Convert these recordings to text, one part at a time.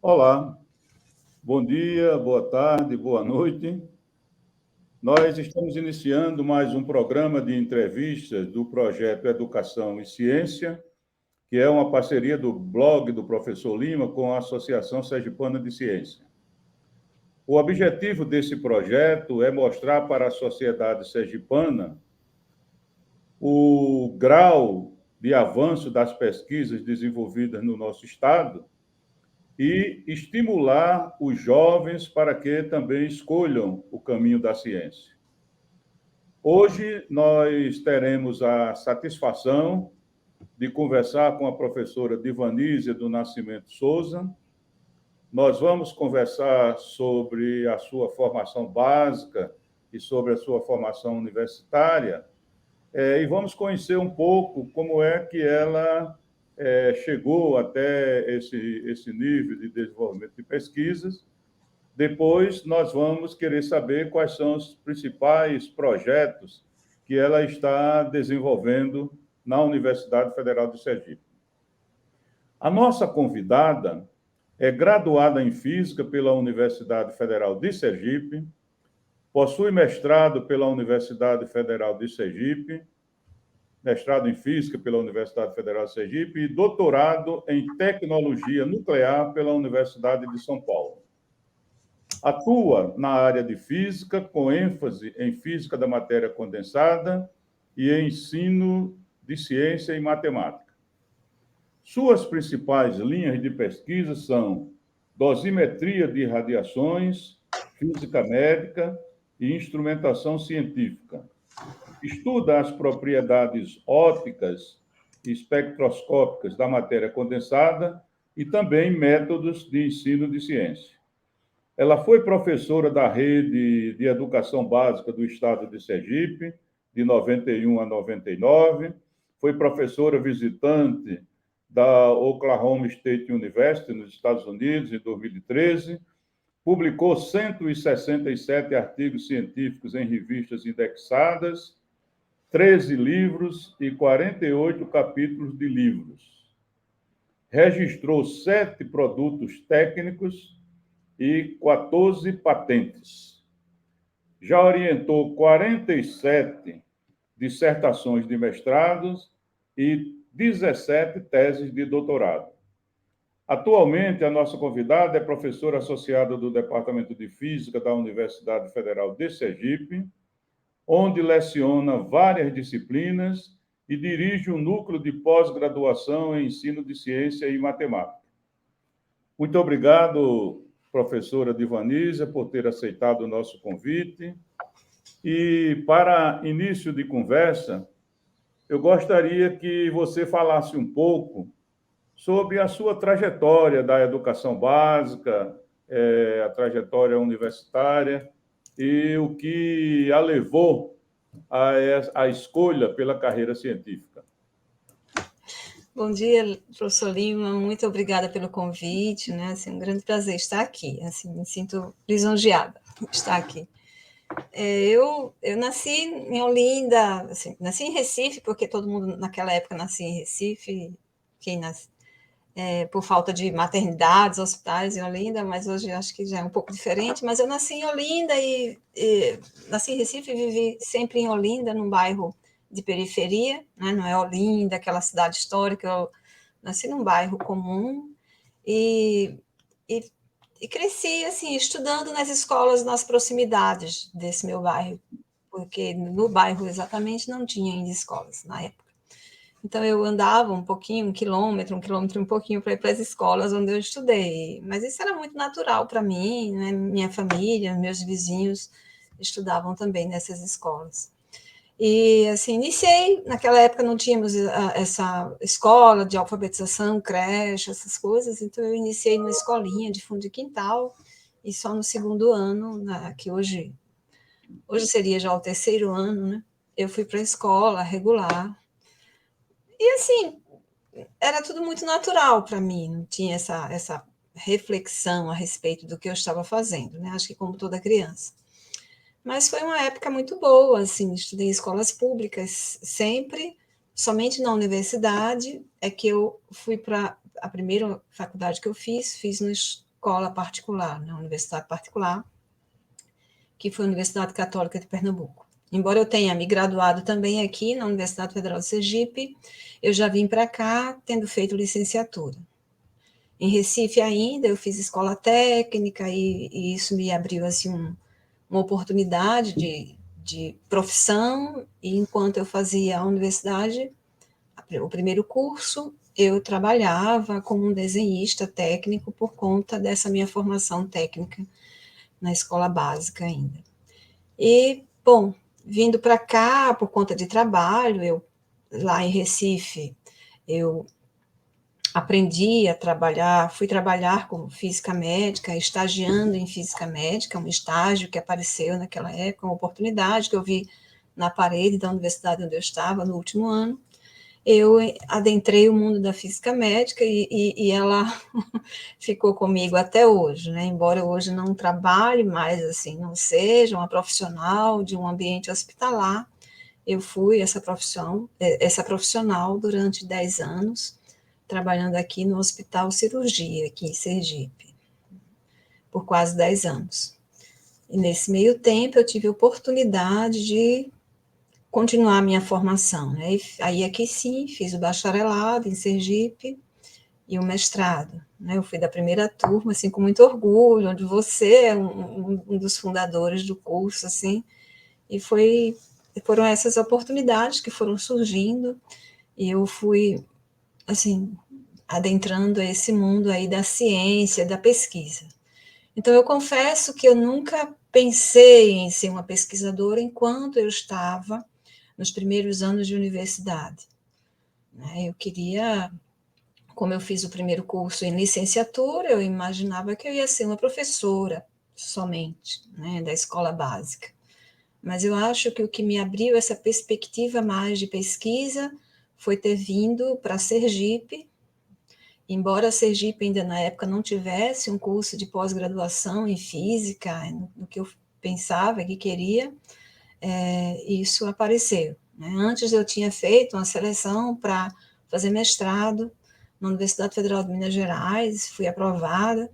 Olá, bom dia, boa tarde, boa noite. Nós estamos iniciando mais um programa de entrevistas do projeto Educação e Ciência, que é uma parceria do blog do professor Lima com a Associação Sergipana de Ciência. O objetivo desse projeto é mostrar para a sociedade sergipana o grau de avanço das pesquisas desenvolvidas no nosso estado e estimular os jovens para que também escolham o caminho da ciência. Hoje nós teremos a satisfação de conversar com a professora Divanísia do Nascimento Souza. Nós vamos conversar sobre a sua formação básica e sobre a sua formação universitária, e vamos conhecer um pouco como é que ela chegou até esse nível de desenvolvimento de pesquisas. Depois, nós vamos querer saber quais são os principais projetos que ela está desenvolvendo na Universidade Federal de Sergipe. A nossa convidada é graduada em Física pela Universidade Federal de Sergipe, possui mestrado pela Universidade Federal de Sergipe, mestrado em Física pela Universidade Federal de Sergipe e doutorado em Tecnologia Nuclear pela Universidade de São Paulo. Atua na área de Física, com ênfase em Física da Matéria Condensada e em ensino de Ciência e Matemática. Suas principais linhas de pesquisa são dosimetria de radiações, física médica e instrumentação científica. Estuda as propriedades ópticas e espectroscópicas da matéria condensada e também métodos de ensino de ciência. Ela foi professora da Rede de Educação Básica do Estado de Sergipe, de 91 a 99, foi professora visitante da Oklahoma State University, nos Estados Unidos, em 2013, publicou 167 artigos científicos em revistas indexadas, 13 livros e 48 capítulos de livros. Registrou 7 produtos técnicos e 14 patentes. Já orientou 47 dissertações de mestrados e 17 teses de doutorado. Atualmente, a nossa convidada é professora associada do Departamento de Física da Universidade Federal de Sergipe, onde leciona várias disciplinas e dirige um núcleo de pós-graduação em ensino de ciência e matemática. Muito obrigado, professora Divanísia, por ter aceitado o nosso convite. E, para início de conversa, eu gostaria que você falasse um pouco sobre a sua trajetória da educação básica, a trajetória universitária e o que a levou à escolha pela carreira científica. Bom dia, professor Lima, muito obrigada pelo convite, né? Assim, um grande prazer estar aqui, assim, me sinto lisonjeada de estar aqui. Eu nasci em Olinda, assim, nasci em Recife, porque todo mundo naquela época nascia em Recife, quem nasce, por falta de maternidades, hospitais em Olinda, mas hoje acho que já é um pouco diferente, mas eu nasci em Olinda e nasci em Recife e vivi sempre em Olinda, num bairro de periferia, né? Não é Olinda, aquela cidade histórica, eu nasci num bairro comum e cresci assim, estudando nas escolas nas proximidades desse meu bairro, porque no bairro exatamente não tinha ainda escolas na época. Então, eu andava um pouquinho, um quilômetro e um pouquinho para ir para as escolas onde eu estudei. Mas isso era muito natural para mim, né? Minha família, meus vizinhos estudavam também nessas escolas. E, assim, iniciei, naquela época não tínhamos essa escola de alfabetização, creche, essas coisas, então eu iniciei numa escolinha de fundo de quintal, e só no segundo ano, que hoje seria já o terceiro ano, né, eu fui para a escola regular. E, assim, era tudo muito natural para mim, não tinha essa reflexão a respeito do que eu estava fazendo, né, acho que como toda criança. Mas foi uma época muito boa, assim, estudei em escolas públicas sempre, somente na universidade é que eu fui para a primeira faculdade que eu fiz no escola particular, na universidade particular, que foi a Universidade Católica de Pernambuco. Embora eu tenha me graduado também aqui na Universidade Federal de Sergipe, eu já vim para cá tendo feito licenciatura. Em Recife ainda, eu fiz escola técnica e isso me abriu assim, uma oportunidade de profissão, e enquanto eu fazia a universidade, o primeiro curso, eu trabalhava como um desenhista técnico por conta dessa minha formação técnica na escola básica ainda. E, bom, vindo para cá por conta de trabalho, lá em Recife, eu aprendi a trabalhar, fui trabalhar como física médica, estagiando em física médica, um estágio que apareceu naquela época, uma oportunidade que eu vi na parede da universidade onde eu estava no último ano. Eu adentrei o mundo da física médica e ela ficou comigo até hoje, né? Embora eu hoje não trabalhe mais assim, não seja uma profissional de um ambiente hospitalar, eu fui essa profissional durante 10 anos, trabalhando aqui no Hospital Cirurgia, aqui em Sergipe, por quase 10 anos. E nesse meio tempo eu tive a oportunidade de continuar a minha formação, né? E aí aqui sim, fiz o bacharelado em Sergipe e o mestrado, né? Eu fui da primeira turma, assim, com muito orgulho, onde você é um dos fundadores do curso, assim, e foram essas oportunidades que foram surgindo, e eu fui, assim, adentrando esse mundo aí da ciência, da pesquisa. Então, eu confesso que eu nunca pensei em ser uma pesquisadora enquanto eu estava nos primeiros anos de universidade. Eu queria, como eu fiz o primeiro curso em licenciatura, eu imaginava que eu ia ser uma professora somente, né, da escola básica. Mas eu acho que o que me abriu essa perspectiva mais de pesquisa foi ter vindo para Sergipe. Embora Sergipe ainda na época não tivesse um curso de pós-graduação em física, no que eu pensava que queria, isso apareceu. Né? Antes eu tinha feito uma seleção para fazer mestrado na Universidade Federal de Minas Gerais, fui aprovada,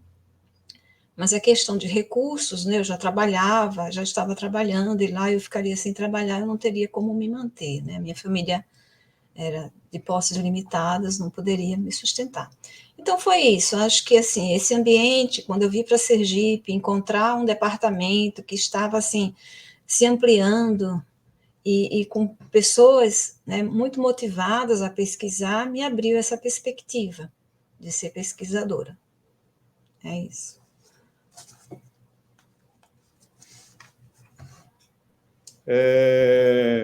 mas a questão de recursos, né, eu já trabalhava, já estava trabalhando, e lá eu ficaria sem trabalhar, eu não teria como me manter, né? Minha família era de posses limitadas, não poderia me sustentar. Então foi isso, acho que assim, esse ambiente, quando eu vim para Sergipe, encontrar um departamento que estava assim, se ampliando e com pessoas, né, muito motivadas a pesquisar, me abriu essa perspectiva de ser pesquisadora. É isso.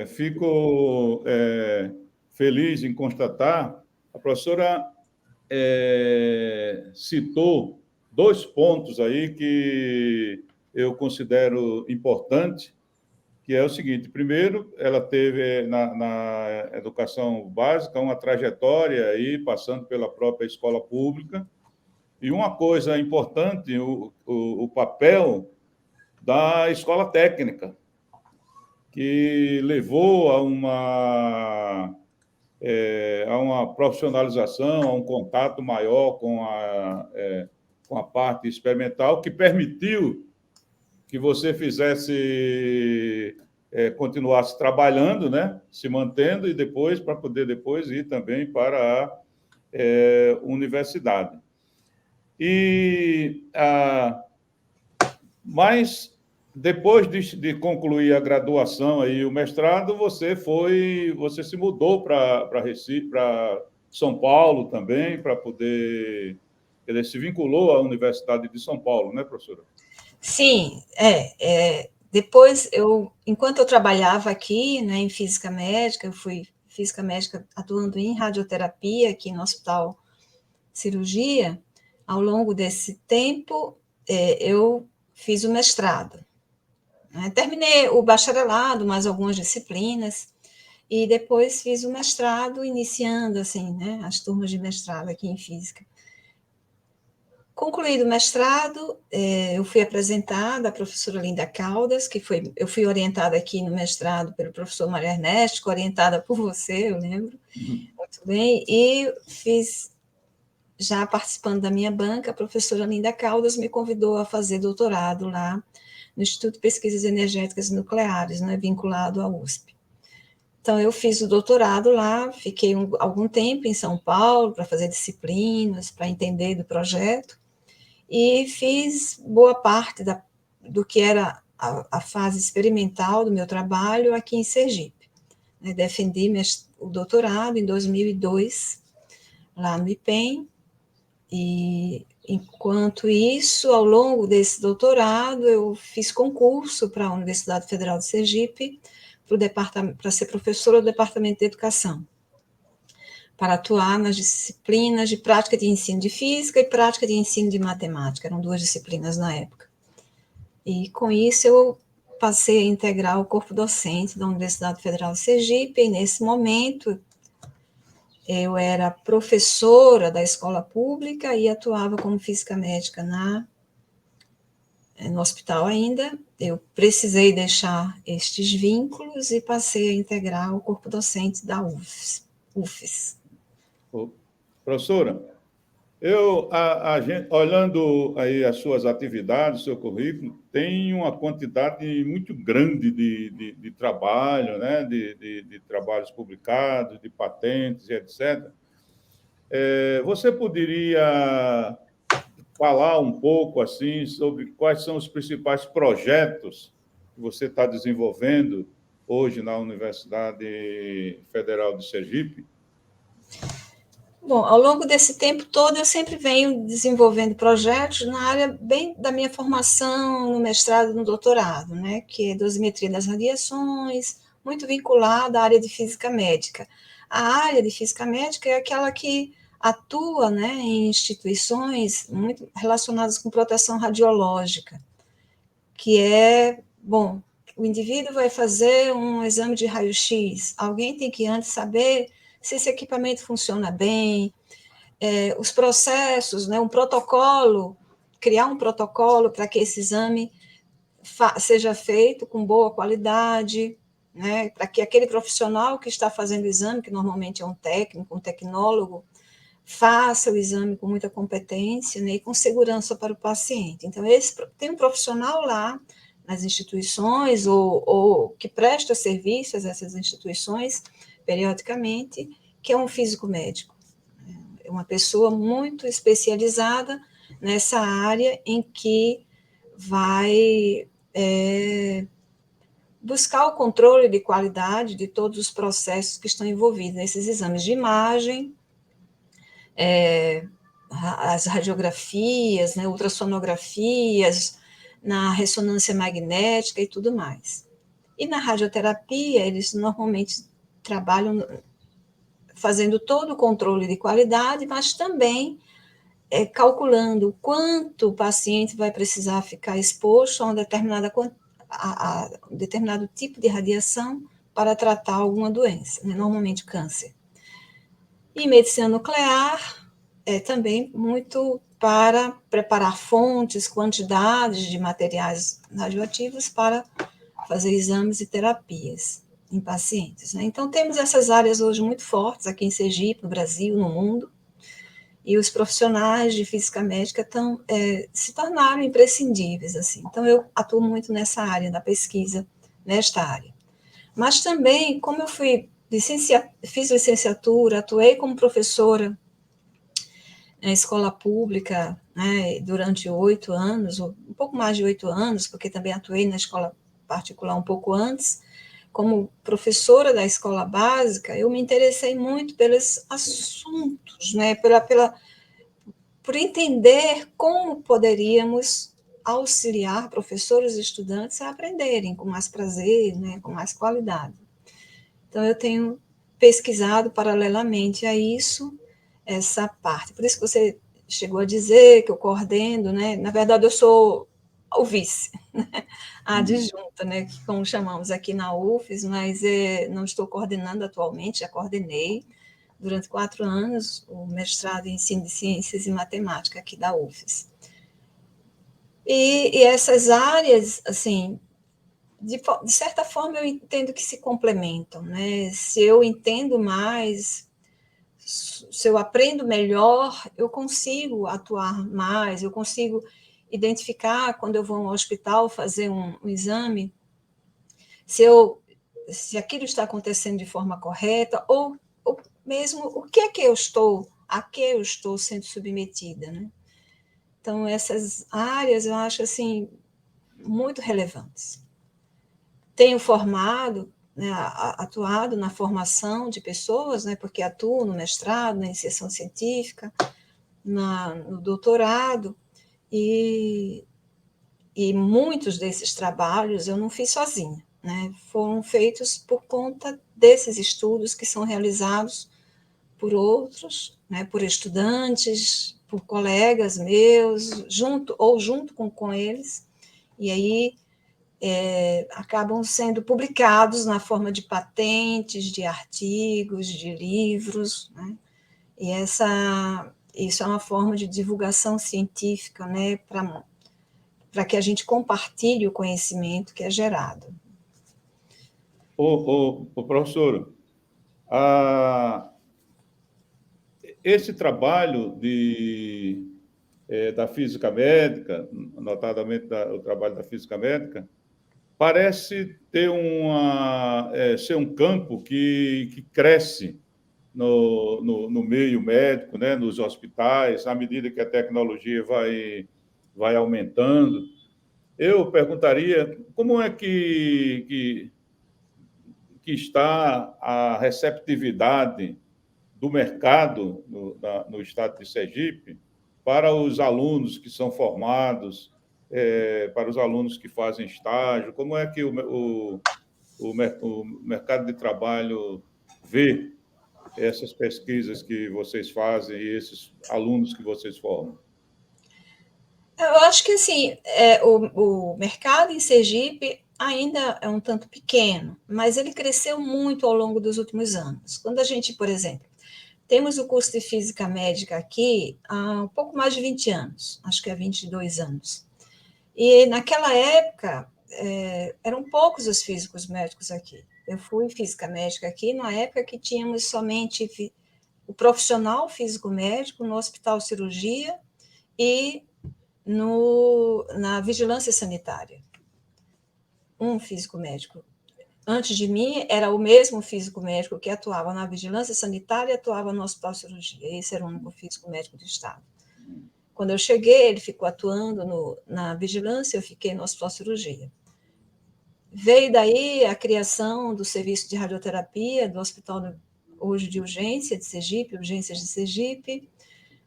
Fico feliz em constatar, a professora citou 2 pontos aí que eu considero importante, que é o seguinte: primeiro, ela teve na educação básica uma trajetória aí, passando pela própria escola pública, e uma coisa importante, o papel da escola técnica, que levou a uma profissionalização, a um contato maior com a parte experimental, que permitiu que você continuasse trabalhando, né, se mantendo, e depois, para poder depois ir também para a universidade. Mas depois de concluir a graduação e o mestrado, você se mudou para Recife, para São Paulo também, para poder... Ele se vinculou à Universidade de São Paulo, né, professora? Sim, depois, enquanto eu trabalhava aqui, né, em física médica, eu fui física médica atuando em radioterapia aqui no Hospital Cirurgia. Ao longo desse tempo, eu fiz o mestrado. Né? Terminei o bacharelado, mais algumas disciplinas, e depois fiz o mestrado, iniciando assim, né, as turmas de mestrado aqui em física. Concluído o mestrado, eu fui apresentada à professora Linda Caldas, eu fui orientada aqui no mestrado pelo professor Mário Ernesto, orientada por você, eu lembro, muito bem, e fiz já participando da minha banca, a professora Linda Caldas me convidou a fazer doutorado lá no Instituto de Pesquisas Energéticas Nucleares, né, vinculado à USP. Então, eu fiz o doutorado lá, fiquei algum tempo em São Paulo para fazer disciplinas, para entender do projeto, e fiz boa parte do que era a fase experimental do meu trabalho aqui em Sergipe. Defendi o doutorado em 2002, lá no IPEM, e enquanto isso, ao longo desse doutorado, eu fiz concurso para a Universidade Federal de Sergipe, para ser professora do Departamento de Educação, para atuar nas disciplinas de prática de ensino de física e prática de ensino de matemática, eram 2 disciplinas na época. E com isso eu passei a integrar o corpo docente da Universidade Federal de Sergipe, e nesse momento eu era professora da escola pública e atuava como física médica no hospital ainda. Eu precisei deixar estes vínculos e passei a integrar o corpo docente da UFES. Professora, a gente, olhando aí as suas atividades, seu currículo, tem uma quantidade muito grande de trabalho, né? de trabalhos publicados, de patentes e etc. Você poderia falar um pouco assim sobre quais são os principais projetos que você está desenvolvendo hoje na Universidade Federal de Sergipe? Bom, ao longo desse tempo todo, eu sempre venho desenvolvendo projetos na área bem da minha formação, no mestrado e no doutorado, né, que é dosimetria das radiações, muito vinculada à área de física médica. A área de física médica é aquela que atua, né, em instituições muito relacionadas com proteção radiológica, que é, bom, o indivíduo vai fazer um exame de raio-x, alguém tem que antes saber se esse equipamento funciona bem, os processos, né, um protocolo, criar um protocolo para que esse exame seja feito com boa qualidade, né, para que aquele profissional que está fazendo o exame, que normalmente é um técnico, um tecnólogo, faça o exame com muita competência, né, e com segurança para o paciente. Então, tem um profissional lá nas instituições, ou que presta serviços a essas instituições, periodicamente, que é um físico médico. É uma pessoa muito especializada nessa área em que vai buscar o controle de qualidade de todos os processos que estão envolvidos nesses exames de imagem, as radiografias, né, ultrassonografias, na ressonância magnética e tudo mais. E na radioterapia, eles normalmente trabalham fazendo todo o controle de qualidade, mas também calculando quanto o paciente vai precisar ficar exposto a um determinado tipo de radiação para tratar alguma doença, né, normalmente câncer. E medicina nuclear é também muito para preparar fontes, quantidades de materiais radioativos para fazer exames e terapias em pacientes, né? Então, temos essas áreas hoje muito fortes aqui em Sergipe, no Brasil, no mundo, e os profissionais de física médica se tornaram imprescindíveis, assim. Então, eu atuo muito nessa área da pesquisa, nesta área. Mas também, como eu fiz licenciatura, atuei como professora na escola pública, né, durante 8 anos, um pouco mais de 8 anos, porque também atuei na escola particular um pouco antes, como professora da escola básica, eu me interessei muito pelos assuntos, né, por entender como poderíamos auxiliar professores e estudantes a aprenderem com mais prazer, né, com mais qualidade. Então, eu tenho pesquisado paralelamente a isso, essa parte. Por isso que você chegou a dizer que eu coordeno, né? Na verdade, eu sou o vice, né? A adjunta, né? Que como chamamos aqui na UFES, mas não estou coordenando atualmente, já coordenei durante 4 anos o mestrado em ensino de ciências e matemática aqui da UFES. E essas áreas, assim, de certa forma, eu entendo que se complementam, né? Se eu entendo mais se eu aprendo melhor, eu consigo atuar mais, eu consigo identificar quando eu vou ao hospital fazer um exame, se aquilo está acontecendo de forma correta, ou mesmo a que eu estou sendo submetida, né? Então, essas áreas eu acho assim muito relevantes. Tenho formado, né, atuado na formação de pessoas, né, porque atuo no mestrado, na iniciação científica, no doutorado, e muitos desses trabalhos eu não fiz sozinha, né, foram feitos por conta desses estudos que são realizados por outros, né, por estudantes, por colegas meus, junto com eles, e aí acabam sendo publicados na forma de patentes, de artigos, de livros, né? E isso é uma forma de divulgação científica, né, para que a gente compartilhe o conhecimento que é gerado. Professor, esse trabalho da física médica, notadamente o trabalho da física médica, parece ter ser um campo que cresce no meio médico, né, nos hospitais, à medida que a tecnologia vai aumentando. Eu perguntaria como é que está a receptividade do mercado no estado de Sergipe para os alunos que são formados, para os alunos que fazem estágio, como é que o mercado de trabalho vê essas pesquisas que vocês fazem e esses alunos que vocês formam? Eu acho que assim, o mercado em Sergipe ainda é um tanto pequeno, mas ele cresceu muito ao longo dos últimos anos. Quando a gente, por exemplo, temos o curso de Física Médica aqui há um pouco mais de 20 anos, acho que há 22 anos. E naquela época, eram poucos os físicos médicos aqui. Eu fui física médica aqui na época que tínhamos somente o profissional físico médico no hospital cirurgia e na vigilância sanitária. Um físico médico. Antes de mim, era o mesmo físico médico que atuava na vigilância sanitária e atuava no hospital cirurgia. Esse era o único físico médico do Estado. Quando eu cheguei, ele ficou atuando na vigilância, eu fiquei no hospital cirurgia. Veio daí a criação do serviço de radioterapia do hospital hoje de urgência de Sergipe, urgências de Sergipe.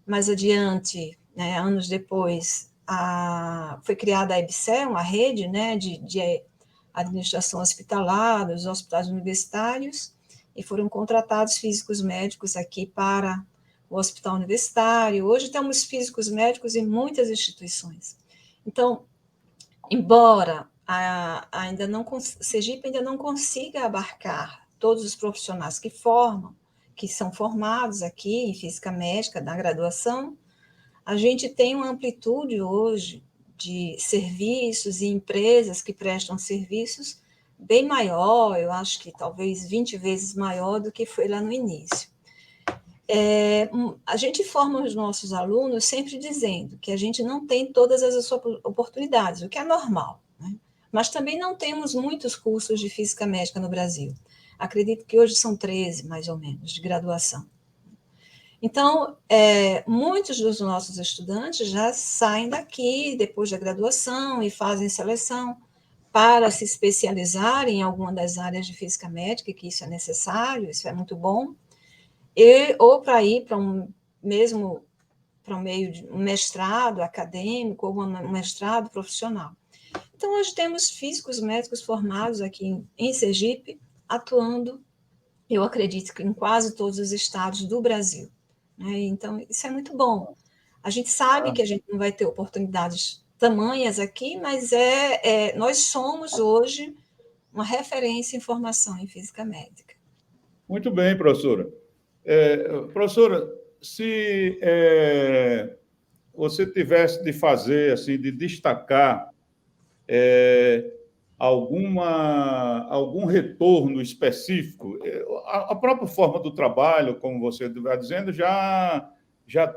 Mais adiante, né, anos depois, foi criada a EBSER, uma rede, né, de administração hospitalar dos hospitais universitários, e foram contratados físicos médicos aqui para o hospital universitário. Hoje temos físicos médicos em muitas instituições. Então, embora Sergipe ainda não consiga abarcar todos os profissionais que são formados aqui em física médica, na graduação, a gente tem uma amplitude hoje de serviços e empresas que prestam serviços bem maior, eu acho que talvez 20 vezes maior do que foi lá no início. A gente forma os nossos alunos sempre dizendo que a gente não tem todas as oportunidades, o que é normal, né? Mas também não temos muitos cursos de física médica no Brasil. Acredito que hoje são 13, mais ou menos, de graduação. Então, muitos dos nossos estudantes já saem daqui depois da graduação e fazem seleção para se especializar em alguma das áreas de física médica, que isso é necessário, isso é muito bom, ou para ir para meio de um mestrado acadêmico ou um mestrado profissional. Então, nós temos físicos médicos formados aqui em Sergipe, atuando, eu acredito que em quase todos os estados do Brasil. Então, isso é muito bom. A gente sabe que a gente não vai ter oportunidades tamanhas aqui, mas nós somos hoje uma referência em formação em física médica. Muito bem, professora. Professora, se você tivesse de fazer, assim, de destacar algum retorno específico? A própria forma do trabalho, como você está dizendo, já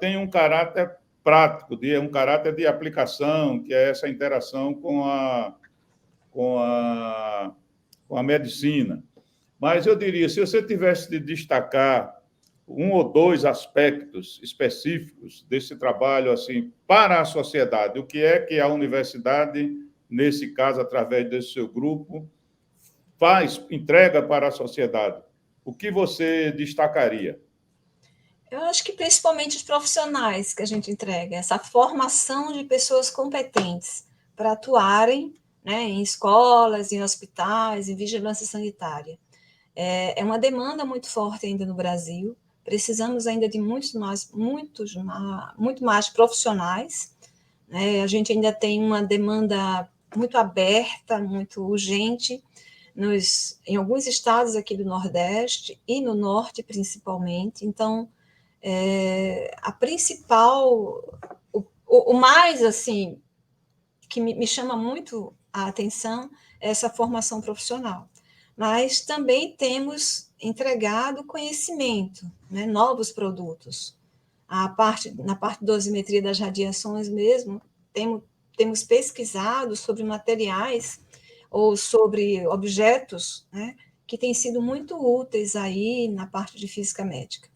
tem um caráter prático, um caráter de aplicação, que é essa interação com a, com a medicina. Mas eu diria, se você tivesse de destacar um ou dois aspectos específicos desse trabalho assim para a sociedade, o que é que a universidade, nesse caso, através desse seu grupo, entrega para a sociedade, o que você destacaria? Eu acho que principalmente os profissionais que a gente entrega, essa formação de pessoas competentes para atuarem, né, em escolas, em hospitais, em vigilância sanitária. É uma demanda muito forte ainda no Brasil. Precisamos ainda de muito mais profissionais. Né? A gente ainda tem uma demanda muito aberta, muito urgente, em alguns estados aqui do Nordeste e no Norte, principalmente. Então, a principal, o mais assim que me chama muito a atenção é essa formação profissional. Mas também temos entregado conhecimento, né, novos produtos. Na parte de dosimetria das radiações mesmo, temos pesquisado sobre materiais ou sobre objetos, né, que têm sido muito úteis aí na parte de física médica.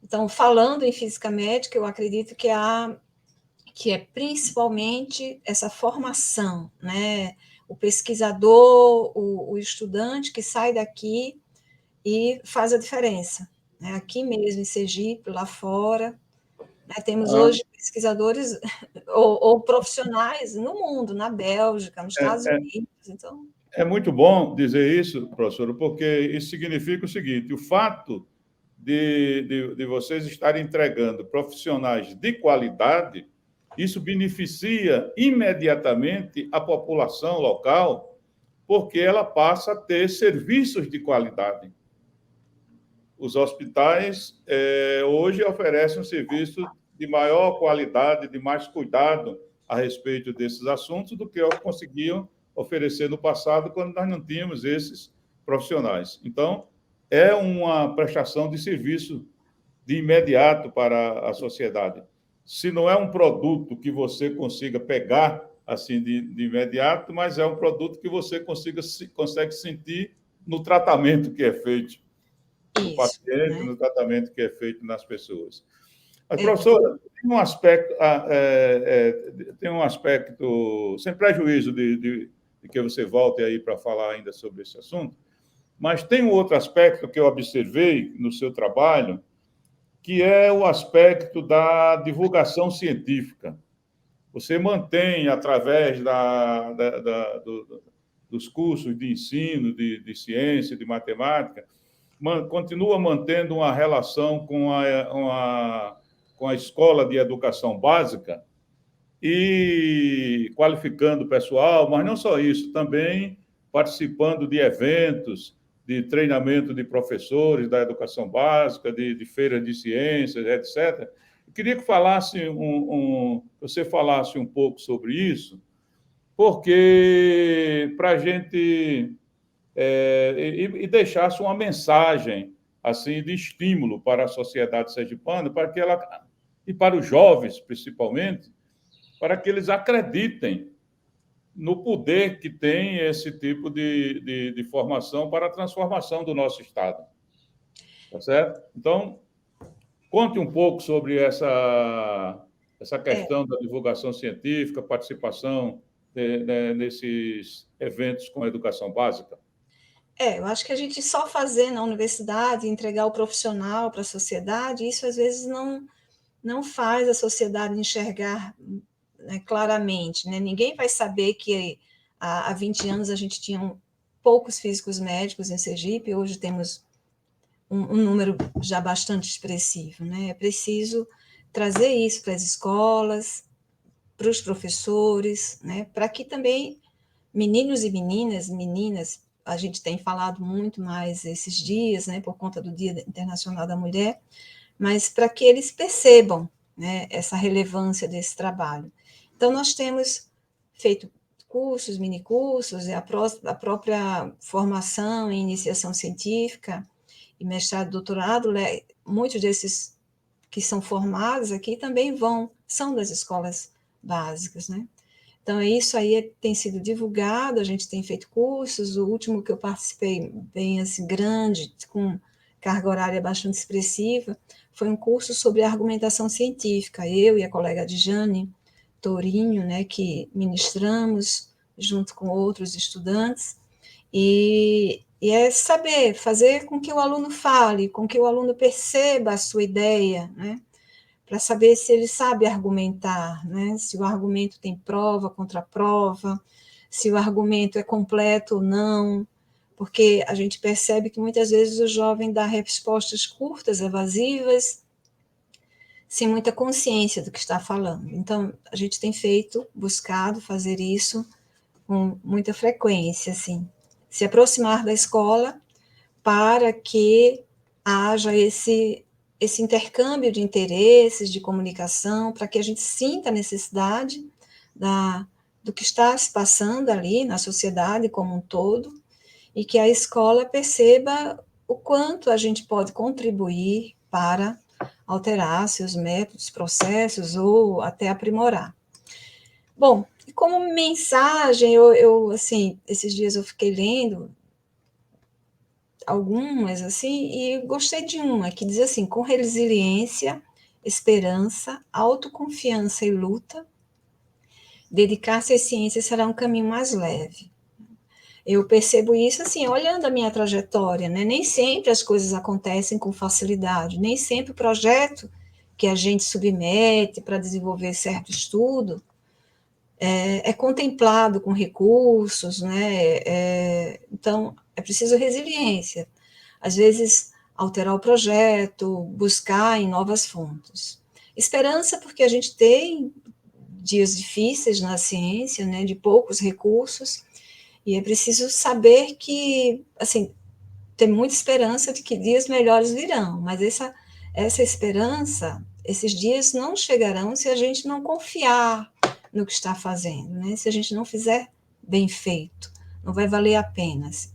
Então, falando em física médica, eu acredito que é principalmente essa formação, né? O pesquisador, o estudante que sai daqui e faz a diferença. Né? Aqui mesmo, em Sergipe, lá fora, né? Temos hoje pesquisadores ou profissionais no mundo, na Bélgica, nos Estados Unidos. Então, é muito bom dizer isso, professora, porque isso significa o seguinte: o fato de vocês estarem entregando profissionais de qualidade, isso beneficia imediatamente a população local, porque ela passa a ter serviços de qualidade. Os hospitais hoje oferecem um serviço de maior qualidade, de mais cuidado a respeito desses assuntos do que conseguiam oferecer no passado, quando nós não tínhamos esses profissionais. Então, é uma prestação de serviço de imediato para a sociedade. Se não é um produto que você consiga pegar assim de imediato, mas é um produto que você consegue sentir no tratamento que é feito no paciente, né? no tratamento que é feito nas pessoas. Mas, professora, tem um aspecto, sem prejuízo de que você volte aí para falar ainda sobre esse assunto, mas tem um outro aspecto que eu observei no seu trabalho, que é o aspecto da divulgação científica. Você mantém, através dos cursos de ensino, de ciência, de matemática, continua mantendo uma relação com a escola de educação básica e qualificando o pessoal, mas não só isso, também participando de eventos, de treinamento de professores da educação básica, de feiras de ciências, etc. Eu queria que você falasse um pouco sobre isso, porque para a gente e deixasse uma mensagem assim de estímulo para a sociedade sergipana, para que ela e para os jovens principalmente, para que eles acreditem no poder que tem esse tipo de formação para a transformação do nosso Estado. Tá certo? Então, conte um pouco sobre essa questão da divulgação científica, participação nesses eventos com a educação básica. Eu acho que a gente só fazer na universidade, entregar o profissional para a sociedade, isso às vezes não faz a sociedade enxergar, né, claramente. Né? Ninguém vai saber que há 20 anos a gente tinha poucos físicos médicos em Sergipe, hoje temos um número já bastante expressivo. Né? É preciso trazer isso para as escolas, para os professores, né? Para que também meninos e meninas, a gente tem falado muito mais esses dias, né, por conta do Dia Internacional da Mulher, mas para que eles percebam, né, essa relevância desse trabalho. Então, nós temos feito cursos, minicursos, e a própria formação em iniciação científica e mestrado, doutorado, muitos desses que são formados aqui também são das escolas básicas, né? Então, isso aí tem sido divulgado, a gente tem feito cursos, o último que eu participei, bem assim, grande, com carga horária bastante expressiva, foi um curso sobre argumentação científica, eu e a colega Dijane Tourinho, né, que ministramos junto com outros estudantes, e é saber, fazer com que o aluno fale, com que o aluno perceba a sua ideia, né, para saber se ele sabe argumentar, né, se o argumento tem prova, contraprova, se o argumento é completo ou não, porque a gente percebe que muitas vezes o jovem dá respostas curtas, evasivas, sem muita consciência do que está falando. Então, a gente tem buscado fazer isso com muita frequência, assim, se aproximar da escola para que haja esse intercâmbio de interesses, de comunicação, para que a gente sinta a necessidade do que está se passando ali na sociedade como um todo, e que a escola perceba o quanto a gente pode contribuir para alterar seus métodos, processos, ou até aprimorar. Bom, como mensagem, assim, esses dias eu fiquei lendo algumas, assim, e gostei de uma, que diz assim: com resiliência, esperança, autoconfiança e luta, dedicar-se à ciência será um caminho mais leve. Eu percebo isso, assim, olhando a minha trajetória, né? Nem sempre as coisas acontecem com facilidade, nem sempre o projeto que a gente submete para desenvolver certo estudo é contemplado com recursos, né? Então, é preciso resiliência. Às vezes, alterar o projeto, buscar em novas fontes. Esperança, porque a gente tem dias difíceis na ciência, né? De poucos recursos, e é preciso saber que, assim, ter muita esperança de que dias melhores virão, mas essa esperança, esses dias não chegarão se a gente não confiar no que está fazendo, né? Se a gente não fizer bem feito, não vai valer a pena. Assim.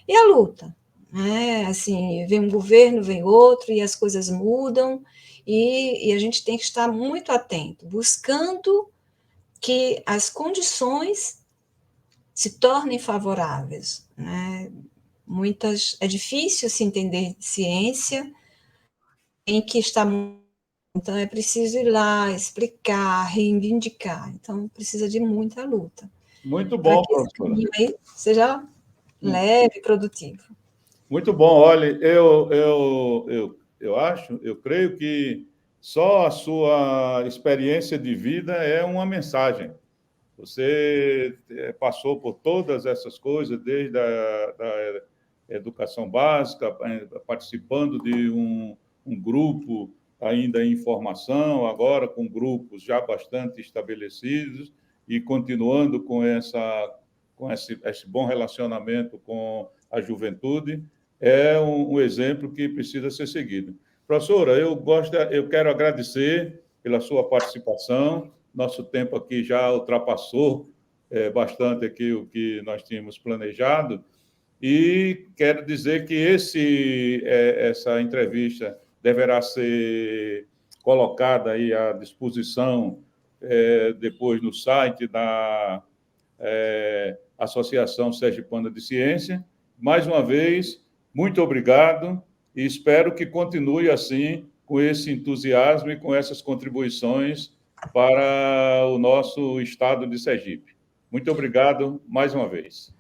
E a luta, né? Assim, vem um governo, vem outro, e as coisas mudam, e a gente tem que estar muito atento, buscando que as condições se tornem favoráveis, né? É difícil se entender ciência em que está, então é preciso ir lá, explicar, reivindicar, então precisa de muita luta, Muito para bom, que esse professora. caminho aí seja leve e produtivo. Muito bom. Olha, eu acho, eu creio que só a sua experiência de vida é uma mensagem. Você passou por todas essas coisas, desde a da educação básica, participando de um grupo ainda em formação, agora com grupos já bastante estabelecidos e continuando com esse bom relacionamento com a juventude, é um exemplo que precisa ser seguido. Professora, eu quero agradecer pela sua participação. Nosso tempo aqui já ultrapassou bastante aqui o que nós tínhamos planejado, e quero dizer que essa entrevista deverá ser colocada aí à disposição depois no site da Associação Sergipana de Ciência. Mais uma vez, muito obrigado e espero que continue assim, com esse entusiasmo e com essas contribuições para o nosso estado de Sergipe. Muito obrigado mais uma vez.